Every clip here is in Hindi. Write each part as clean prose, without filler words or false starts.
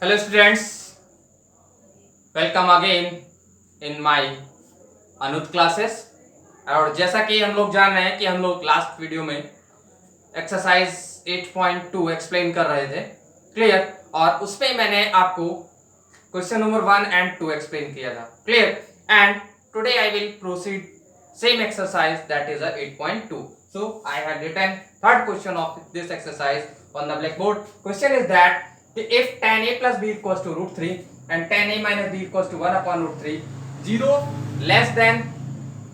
Hello students, welcome again in my अनुत क्लासेस। और जैसा कि हम लोग जान रहे हैं कि हम लोग लास्ट वीडियो में एक्सरसाइज 8.2 एक्सप्लेन कर रहे थे, क्लियर। और उसमें मैंने आपको क्वेश्चन नंबर 1 एंड 2 एक्सप्लेन किया था, clear. And today I will proceed same exercise, that is a 8.2. So I have written third question of this exercise on the blackboard. Question is that if tan a plus b equals to root 3 and tan a minus b equals to 1 upon root 3, 0 less than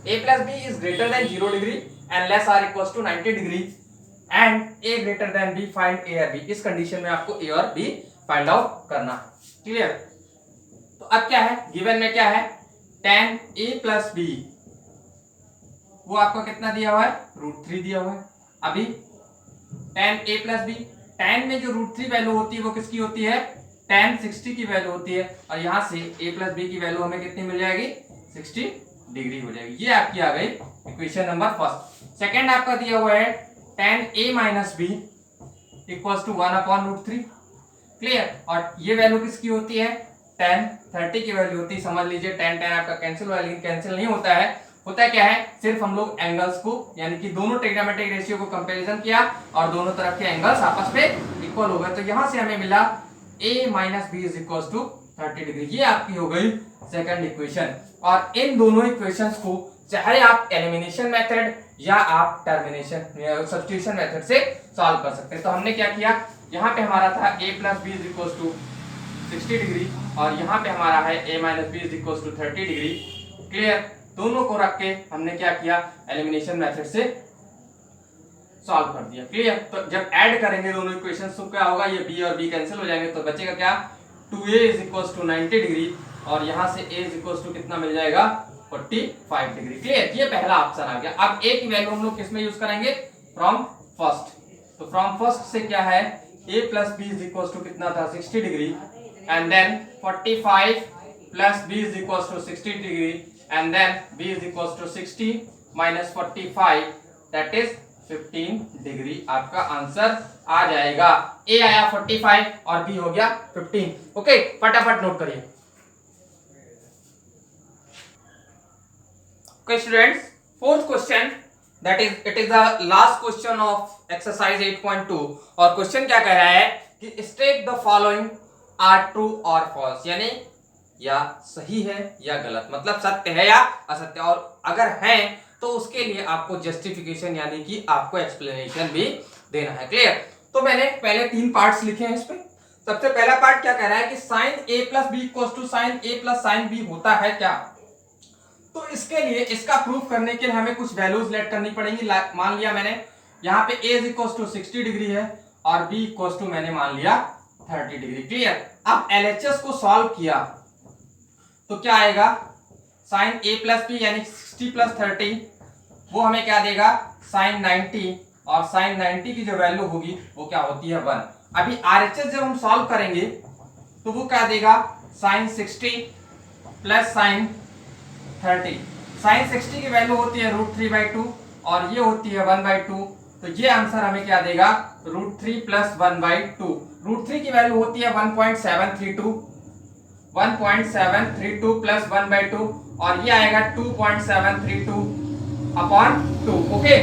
a plus b is greater than 0 degree and less or equals to 90 degree and a greater than b, find a or b. इस कंडीशन में आपको a और b फाइंड आउट करना है, क्लियर। तो अब क्या है, गिवन में क्या है, tan a plus b वो आपको कितना दिया हुआ है, √3 दिया हुआ है। अभी tan a plus B, tan में जो √3 वैल्यू होती है वो किसकी होती है, tan 60 की वैल्यू होती है। और यहां से a प्लस बी की वैल्यू हमें कितनी मिल जाएगी, 60 डिग्री हो जाएगी। ये आपकी आ गई इक्वेशन नंबर फर्स्ट। सेकंड आपका दिया हुआ है tan a minus B equals to 1 upon √3, clear. और ये वैल्यू किसकी होती है, tan 30 की वैल्यू होती है। समझ लीजिए tan tan आपका कैंसिल हुआ, लेकिन कैंसिल नहीं होता है। होता क्या है, सिर्फ हम लोग एंगल्स को यानी कि दोनों ट्रिग्नोमेट्रिक रेशियो को कंपैरिजन किया और दोनों तरफ के एंगल्स आपस में इक्वल हो गए। तो यहां से हमें मिला a minus B is equal to 30 degree. ये आपकी हो गई सेकंड इक्वेशन। और इन दोनों इक्वेशंस को चाहे आप एलिमिनेशन मेथड या आप टर्मिनेशन सब्स्टिट्यूशन मेथड से सॉल्व कर सकते हैं। तो हमने क्या किया, यहाँ पे हमारा था a plus B is equal to 60 degree और यहाँ पे हमारा है a minus B is equal to 30 degree, clear. दोनों को रख के हमने क्या किया, एलिमिनेशन मेथड से सॉल्व कर दिया, क्लियर। तो जब ऐड करेंगे दोनों इक्वेशंस तो क्या होगा, ये b और b कैंसिल हो जाएंगे, तो बचेगा क्या, 2a is equals to 90 degree और यहां से a इज इक्वल्स टू कितना मिल जाएगा, 45 डिग्री, क्लियर। ये पहला ऑप्शन आ गया। अब a की वैल्यू हम लोग किस में यूज करेंगे, फ्रॉम फर्स्ट। तो फ्रॉम फर्स्ट से क्या है, a plus B is equals to कितना था, 60 degree and then 45 plus b is equals to 60 degree and then b is equals to 60 minus 45 that is 15 degree. आपका आंसर आ जाएगा, a आया 45 और b हो गया 15। ओके, फटाफट नोट करिए। Okay students, fourth question that is it is the last question of exercise 8.2 और क्वेश्चन क्या कह रहा है कि state the following are true और फॉल्स, यानी या सही है या गलत, मतलब सत्य है या असत्य, और अगर है तो उसके लिए आपको जस्टिफिकेशन यानी कि आपको एक्सप्लेनेशन भी देना है, क्लियर। तो मैंने पहले 3 पार्ट्स लिखे हैं इस पे। सबसे पहला पार्ट क्या कह रहा है कि sine a plus B equals to sine a plus sine B होता है क्या। तो इसके लिए इसका प्रूफ करने के लिए हमें कुछ वैल्यूज लेट करनी पड़ेंगी। मान लिया मैंने यहाँ पे a is equals to 60 degree है और b इक्वल्स टू मैंने मान लिया 30 डिग्री, क्लियर। अब LHS को सॉल्व किया तो क्या आएगा, साइन a प्लस बी यानी 60 प्लस 30 वो हमें क्या देगा, साइन 90, और साइन 90 की जो वैल्यू होगी वो क्या होती है, 1। अभी RHS जब हम सॉल्व करेंगे तो वो क्या देगा, साइन 60 प्लस साइन 30। साइन 60 की वैल्यू होती है √3/2 और ये होती है 1/2। तो ये आंसर हमें क्या देगा, √3 प्लस 1/2। √3 की वैल्यू होती है 1.732 प्लस 1/2 और ये आएगा 2.732 अपॉन 2, ओके।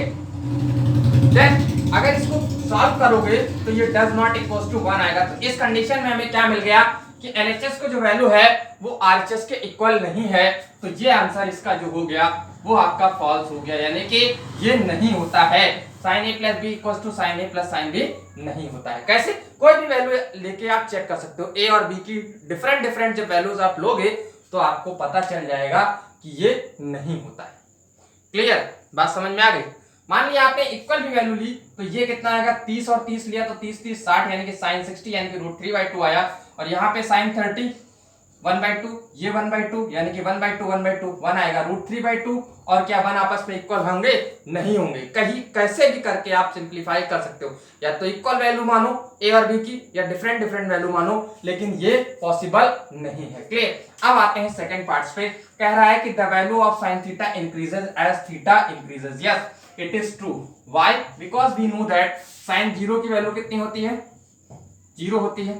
देन अगर इसको सॉल्व करोगे तो ये डज नॉट इक्वल्स टू 1 आएगा। तो इस कंडीशन में हमें क्या मिल गया कि LHS को जो वैल्यू है वो RHS के इक्वल नहीं है। तो ये आंसर इसका जो हो गया वो आपका फॉल्स हो गया, यानी कि ये नहीं होता है। Sine a plus B equals to sine a plus sine B नहीं होता है। कैसे, कोई भी वैल्यू लेके आप चेक कर सकते हो, a और b की डिफरेंट जब वैल्यूज आप लोगे तो आपको पता चल जाएगा कि ये नहीं होता है, क्लियर। बात समझ में आ गई। मान लिया आपने इक्वल भी वैल्यू ली तो ये कितना आएगा, 30 और 30 लिया तो 30 30 60 यानी कि साइन 60 यानी कि √3/2 आया। और यहाँ पे साइन 30 1/2, ये 1/2 यानी कि 1/2 1 आएगा, √3/2 और क्या 1 आपस में इक्वल होंगे, नहीं होंगे। कहीं कैसे भी करके आप सिंप्लीफाई कर सकते हो, या तो इक्वल वैल्यू मानो a और b की या डिफरेंट वैल्यू मानो, लेकिन ये पॉसिबल नहीं है, क्लियर। अब आते हैं सेकंड पार्ट्स पे। कह रहा है कि the value of sin theta increases as theta increases. Yes, it is true. Why, because we know that sin 0 की वैल्यू कितनी होती है, 0 होती है।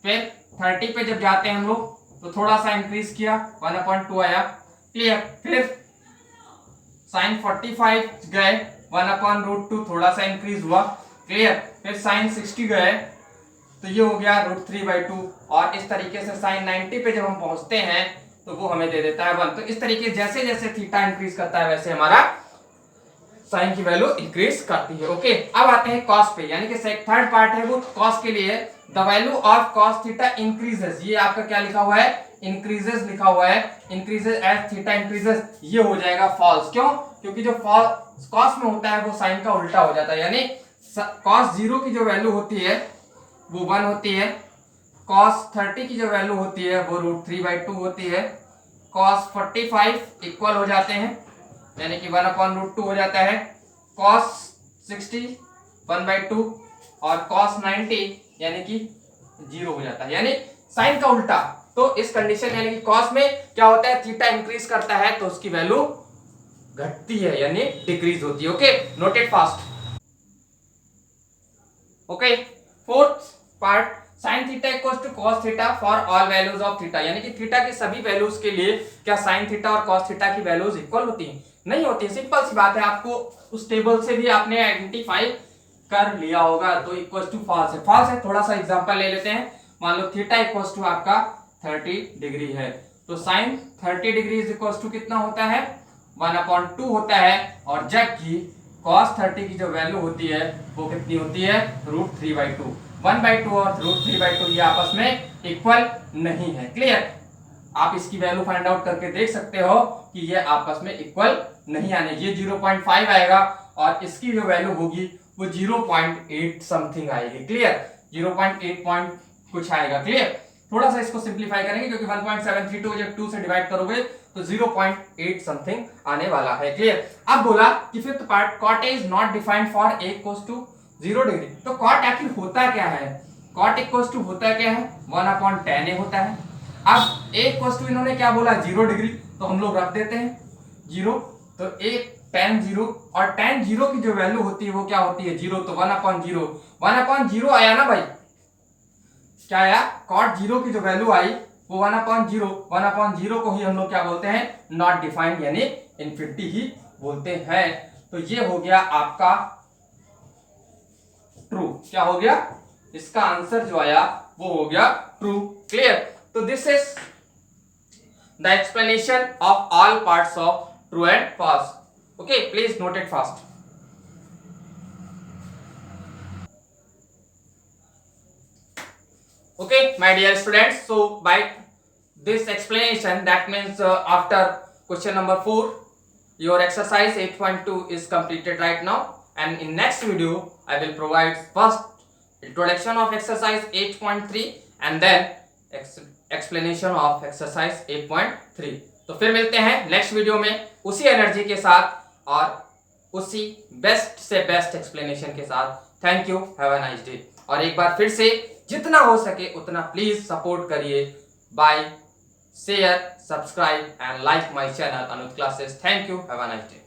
फिर 30 पे जब जाते हैं हम लोग तो थोड़ा सा इंक्रीज किया 1/2 आया, क्लियर। फिर साइन 45 गए 1/√2 थोड़ा सा इंक्रीज हुआ, क्लियर। फिर साइन 60 गए तो ये हो गया √3/2 और इस तरीके से साइन 90 पे जब हम पहुंचते हैं तो वो हमें दे देता है 1। तो इस तरीके जैसे जैसे थीटा इंक्रीज करता है वैसे हमारा साइन की वैल्यू इंक्रीज करती है। ओके, अब आते हैं कॉस पे, यानी कि थर्ड पार्ट है वो कॉस के लिए। The value of cos theta increases, ये आपका क्या लिखा हुआ है, इंक्रीजेस लिखा हुआ है, इंक्रीजेस एज थीटा इंक्रीजेस, ये हो जाएगा फॉल्स। क्यों? क्योंकि जो कॉस में होता है वो साइन का उल्टा हो जाता है, यानी कॉस 0 की जो वैल्यू होती है वो 1 होती है, कॉस 30 की जो वैल्यू होती है वो √3/2 होती है, कॉस 45 इक्वल हो जाते हैं यानी कि 1/√2 हो जाता है, cos 60 1/2 और cos 90 यानी कि 0 हो जाता है, यानी साइन का उल्टा। तो इस कंडीशन यानी कि cos में क्या होता है, थीटा इंक्रीज करता है तो उसकी वैल्यू घटती है यानी डिक्रीज होती है। Okay, noted fast. Okay, fourth part, sine theta equal to cos theta for all values of theta, यानी कि थीटा की सभी वैल्यूज के लिए क्या साइन थीटा और कॉस थीटा की वैल्यूज इक्वल होती हैं? नहीं होती है। सिंपल सी बात है, आपको उस टेबल से भी आपने आइडेंटिफाई कर लिया होगा, तो इक्वल टू फॉल्स है। फॉल्स है, थोड़ा सा एग्जांपल ले लेते हैं। मान लो थीटा इक्वल टू आपका 30 डिग्री है तो sine 30 degree is equal to कितना होता है, 1/2 होता है, और जबकि cos 30 की जो वैल्यू होती है वो कितनी होती है, √3/2। 1/2 और √3/2 ये आपस में इक्वल नहीं है, क्लियर। आप इसकी वैल्यू फाइंड आउट करके देख सकते हो कि ये आपस में इक्वल नहीं आने, ये 0.5 आएगा और इसकी जो वैल्यू होगी वो 0.8 समथिंग आएगी, क्लियर। 0.8 पॉइंट कुछ आएगा, क्लियर। थोड़ा सा इसको सिंप्लीफाई करेंगे क्योंकि 1.732 जब 2 से डिवाइड करोगे तो 0.8 समथिंग आने वाला है, क्लियर। अब बोला कि fifth part, cot a is not defined for a equals to 0 degree. तो cot आखिर होता क्या है, cot इक्वल्स टू होता क्या है, 1/tan a होता है। अब a इक्वल्स टू इन्होंने क्या बोला, 0 डिग्री, तो हम लोग रख देते हैं 0, तो a tan 0 और tan 0 की जो वैल्यू होती है वो क्या होती है, 0, तो 1/0। 1/0 आया ना भाई, क्या आया, cot 0 की जो वैल्यू आई वो 1/0, 1/0 को ही हम लोग क्या बोलते हैं, नॉट डिफाइंड यानी इनफिनिटी ही बोलते हैं। तो ये हो गया आपका ट्रू, क्या हो गया, इसका आंसर जो आया वो हो गया ट्रू, क्लियर। तो this is the explanation of all parts of true and false. Okay, please note it fast. Okay, my dear students, so by this explanation, that means after question number 4, your exercise 8.2 is completed right now, and in next video I will provide first introduction of exercise 8.3 and then explanation of exercise 8.3। तो फिर मिलते हैं नेक्स्ट वीडियो में उसी एनर्जी के साथ और उसी बेस्ट से बेस्ट एक्सप्लेनेशन के साथ। Thank you, have a nice day. और एक बार फिर से जितना हो सके उतना प्लीज सपोर्ट करिए by share, subscribe and like my channel Anuj classes. Thank you, have a nice day.